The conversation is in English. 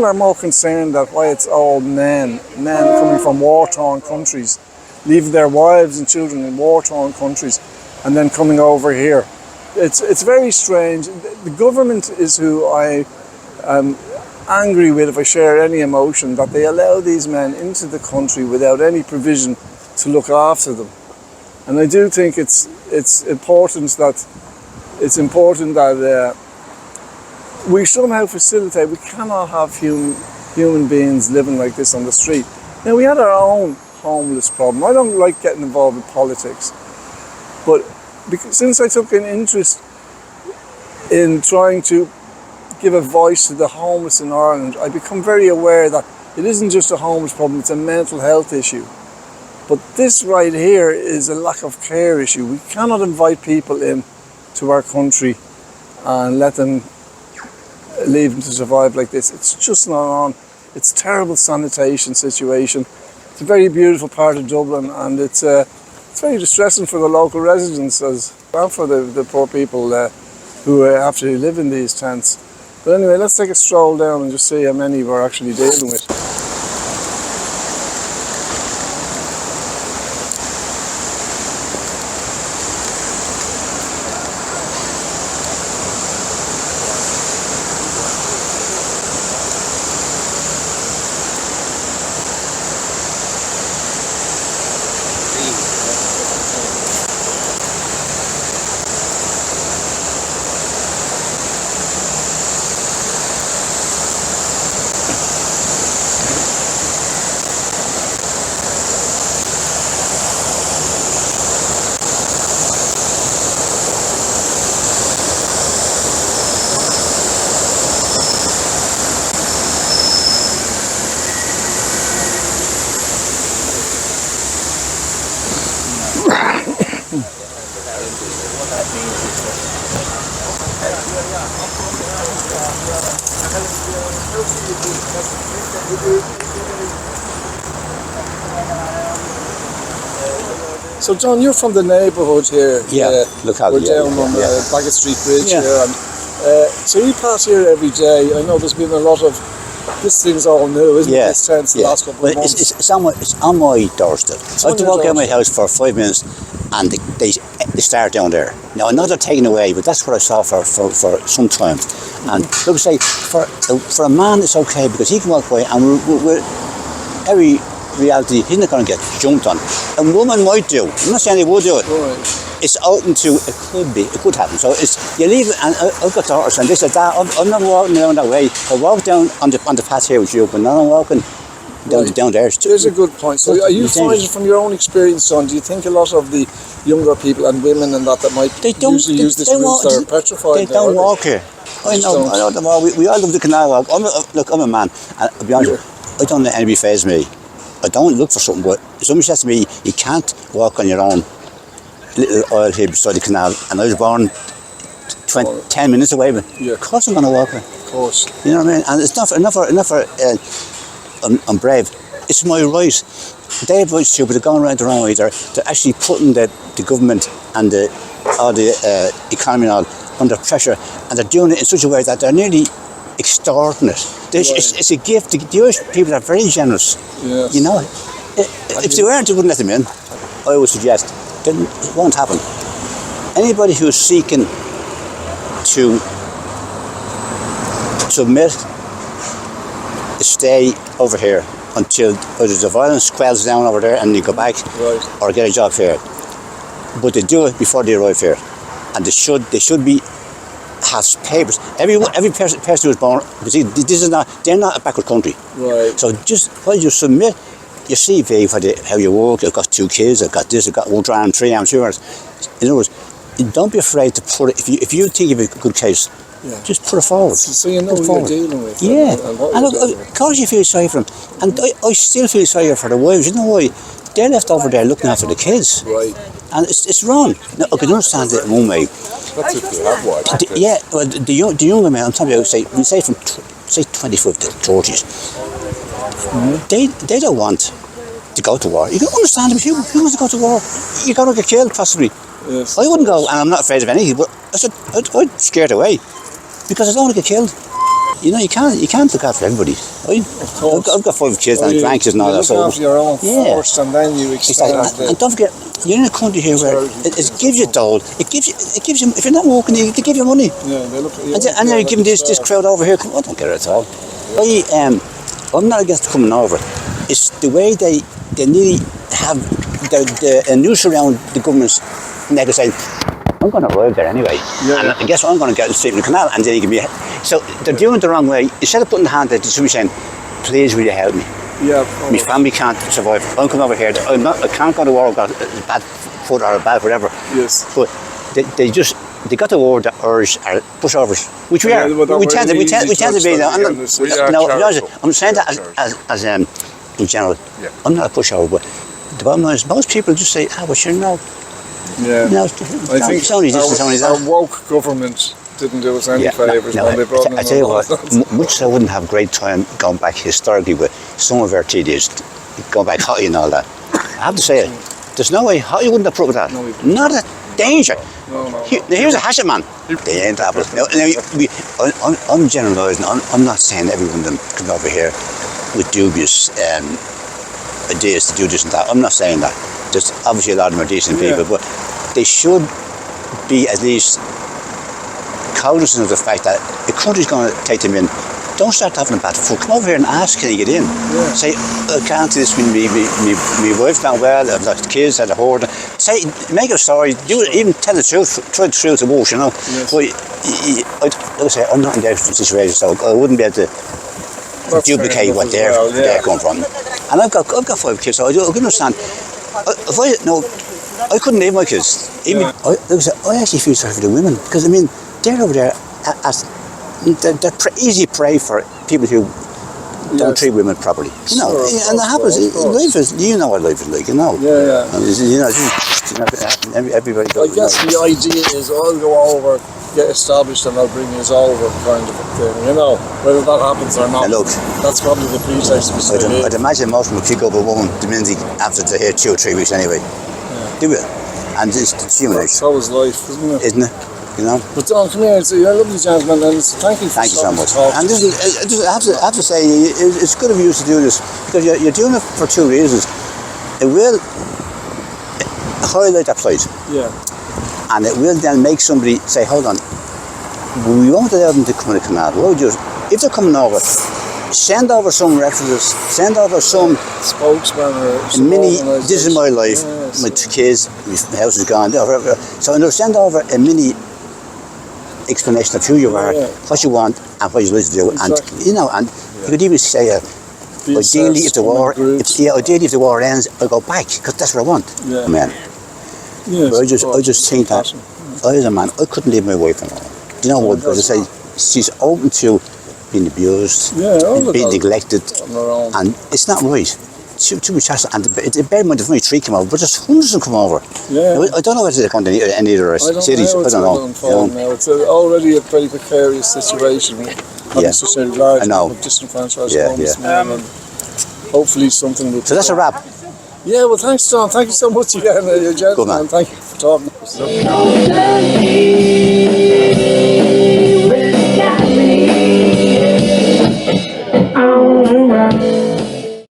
people are more concerned that why it's all men coming from war-torn countries, leaving their wives and children in war-torn countries, and then coming over here. It's very strange. The government is who I am angry with, if I share any emotion, that they allow these men into the country without any provision to look after them. And I do think it's important that we somehow facilitate. We cannot have human beings living like this on the street. Now, we had our own homeless problem. I don't like getting involved with politics, but since I took an interest in trying to give a voice to the homeless in Ireland, I become very aware that it isn't just a homeless problem, it's a mental health issue. But this right here is a lack of care issue. We cannot invite people in to our country and let them leave them to survive like this. It's just not on. It's a terrible sanitation situation. It's a very beautiful part of Dublin, and it's very distressing for the local residents as well, for the poor people who have to live in these tents. But anyway, let's take a stroll down and just see how many we're actually dealing with. So John, you're from the neighbourhood here. Yeah, locality. We're down on the Bagot Street Bridge here. And, so you pass here every day. I know there's been a lot of, this thing's all new, isn't it? This tent's the last couple of months. It's on my doorstep. I have to walk out of my house for 5 minutes and they start down there. Now I know they're taken away, but that's what I saw for some time. And look, say, for a man it's okay because he can walk away and we're every reality, he's not going to get jumped on. A woman might do. I'm not saying they would do it. Right. It's open to, it could happen. So it's, you leave it, and I've got daughters and this or that. I'm not walking around that way. I walk down on the path here with you, but now I'm walking down there. There's a good point. So are you finding from your own experience, John, do you think a lot of the younger people and women and that might usually use this route that are petrified? They don't walk here. I know them all. We all love the canal walk. I'm a man, and I'll be honest, I don't let anybody faze me. I don't look for something, but somebody says to me, you can't walk on your own little oil here beside the canal, and I was born 10 minutes away, but of course I'm going to walk there. Of course. You know what I mean? And it's not for I'm brave. It's my right. They have rights too, but they're going around the wrong way. They're actually putting the government and the economy and all under pressure, and they're doing it in such a way that they're nearly extorting it. It's a gift. The Irish people are very generous. Yes. You know, if they weren't, they wouldn't let them in. I would suggest then it won't happen. Anybody who's seeking to submit, stay over here until either the violence quells down over there and you go back, or get a job here. But they do it before they arrive here, and they should have papers. Every person who's born, this is not, they're not a backward country. Right. So just while you submit your CV for how you work, I've got 2 kids, I've got this, I've got 1 arm, 3 arms, 2 arms. In other words, don't be afraid to put it. If you think of a good case, just put it forward. So you know what you're dealing with. Yeah, and of course you feel sorry for them, and I still feel sorry for the wives. You know why? They're left over there looking after the kids. Right. And it's wrong. Now, I can understand it in one way. That's if you have wives. Well, the younger men, I'm talking about, say 25 to 30s, they don't want to go to war. You can understand them. Who wants to go to war? You're going to get killed, possibly. Yes. I wouldn't go, and I'm not afraid of anything, but I said, I'd scared away, because I don't want to get killed. you know, you can't look after everybody. I've got 5 kids and grandkids and all that. You look after your own yeah. first, and then you expand. And don't forget, you're in a country here where it gives you dole. It gives you. If you're not working, they give you money. Yeah, they look. And then you're giving this crowd over here. I don't get it at all. I'm not against coming over. It's the way they nearly have the noose around the government's neck and saying, I'm going to arrive there anyway. Yeah. And guess what? I'm going to get straight in the canal, and then you can be. So they're doing it the wrong way. Instead of putting the hand there, they should be saying, please, will you help me? Yeah. My family can't survive. I'm coming over here. I can't go to war. I've got a bad foot or a bad whatever. Yes. But they got the word that Irish are pushovers, which we are. We tend to be. I'm saying that as in general. Yeah. I'm not a pushover, but the bottom line is most people just say, well, sure, no. Yeah. No, I think our woke government didn't do us any favours when they brought in. I tell you what, much I wouldn't have great time going back historically with some of our TDs, going back Hottie and all that. I have to say it. There's no way Hottie wouldn't have proved that. No, not a danger. No. Here's a hatchet man. They ain't apples. I'm generalising. I'm not saying everyone of them come over here with dubious ideas to do this and that. I'm not saying that. There's obviously a lot of them are decent people, but they should be at least cognizant of the fact that the country's going to take them in. Don't start having a bad foot. Come over here and ask, can you get in? Yeah. Say, I can't do this with my wife's not well, I've got kids at a hoard. Say, make a story, do it, even tell the truth, try the truth to work, you know. Yes. But like I say, I'm not in their situation, so I wouldn't be able to duplicate what they're coming from. And I've got 5 kids, so I can understand. If I couldn't leave my kids. Even I actually feel sorry for the women, because I mean they're over there as they're easy prey for people who don't treat women properly. You know, and that happens. Life is, you know what life is like, you know. Yeah. And you know, everybody. I guess the idea is I'll go over, get established, and I'll bring you over, kind of a thing. You know, whether that happens or not. Look, that's probably the pretext. I'd imagine most of them will kick up a woman Diminzi after they hear 2 or 3 weeks anyway. Yeah. They will, and it's human nature. So is life, isn't it? Isn't it? You know. But Don, come here. You're a lovely gentleman, and thank you so much. And I have to say, it's good of you to do this, because you're doing it for 2 reasons. It will highlight that plight. Yeah. And it will then make somebody say, hold on, we won't allow them to come to the canal. What would you do? If they're coming over, send over some references, send over some spokesman or some mini, this is my life, my 2 kids, my house is gone, so they'll send over a mini explanation of who you are, what you want, and what you like to do. Exactly. And you know, and you could even say, ideally, if the war ends, I'll go back, because that's what I want. Yeah. Man. Yes, but I just think that I, as a man, I couldn't leave my wife alone. Do you know what? Because I say she's open to being abused, being neglected, and it's not right. Too much hassle, and it's bear in mind if only 3 come over, but there's hundreds of them come over. Yeah. Now, I don't know whether they're going to any other cities. I don't know. Now. It's already a very precarious situation. Such a large disenfranchised homeless men, and hopefully something will. So that's a wrap. Yeah, well, thanks, John. Thank you so much again. You're a gentleman. Good man. Thank you for talking.